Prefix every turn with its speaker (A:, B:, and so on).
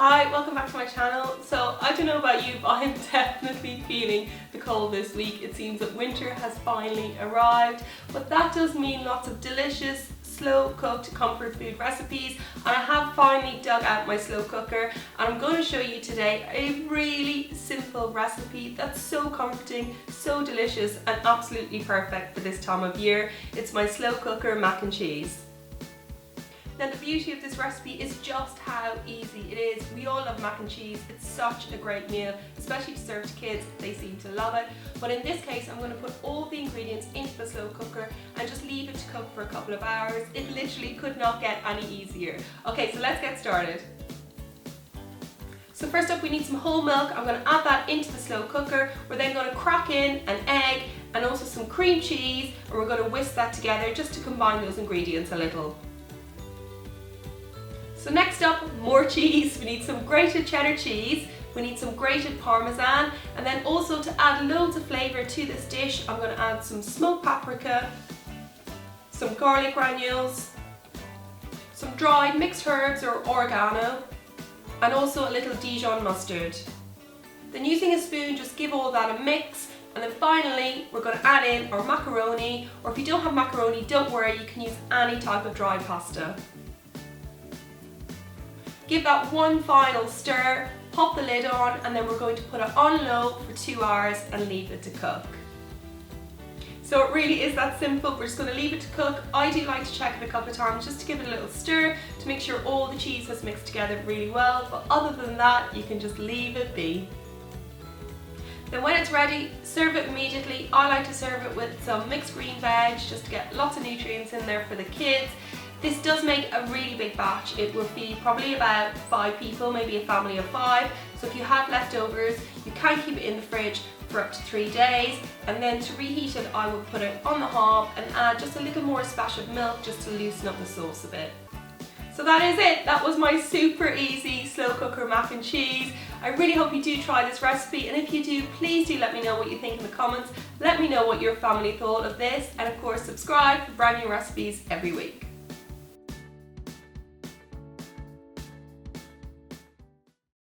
A: Hi, welcome back to my channel. So I don't know about you, but I'm definitely feeling the cold this week. It seems that winter has finally arrived, but that does mean lots of delicious, slow cooked comfort food recipes, and I have finally dug out my slow cooker and I'm going to show you today a really simple recipe that's so comforting, so delicious and absolutely perfect for this time of year. It's my slow cooker mac and cheese. Now the beauty of this recipe is just how easy it is. We all love mac and cheese. It's such a great meal, especially to serve to kids. They seem to love it. But in this case, I'm going to put all the ingredients into the slow cooker and just leave it to cook for a couple of hours. It literally could not get any easier. Okay, so let's get started. So first up, we need some whole milk. I'm going to add that into the slow cooker. We're then going to crack in an egg and also some cream cheese, and we're going to whisk that together just to combine those ingredients a little. So next up, more cheese. We need some grated cheddar cheese, we need some grated parmesan, and then also to add loads of flavour to this dish, I'm going to add some smoked paprika, some garlic granules, some dried mixed herbs or oregano, and also a little Dijon mustard. Then using a spoon, just give all that a mix, and then finally we're going to add in our macaroni, or if you don't have macaroni, don't worry, you can use any type of dried pasta. Give that one final stir, pop the lid on, and then we're going to put it on low for 2 hours and leave it to cook. So it really is that simple. We're just going to leave it to cook. I do like to check it a couple of times just to give it a little stir to make sure all the cheese has mixed together really well, but other than that you can just leave it be. Then when it's ready, serve it immediately. I like to serve it with some mixed green veg just to get lots of nutrients in there for the kids. This does make a really big batch. It will feed probably about 5 people, maybe a family of 5. So if you have leftovers, you can keep it in the fridge for up to 3 days. And then to reheat it, I will put it on the hob and add just a little more splash of milk just to loosen up the sauce a bit. So that is it. That was my super easy slow cooker mac and cheese. I really hope you do try this recipe, and if you do, please do let me know what you think in the comments. Let me know what your family thought of this, and of course subscribe for brand new recipes every week.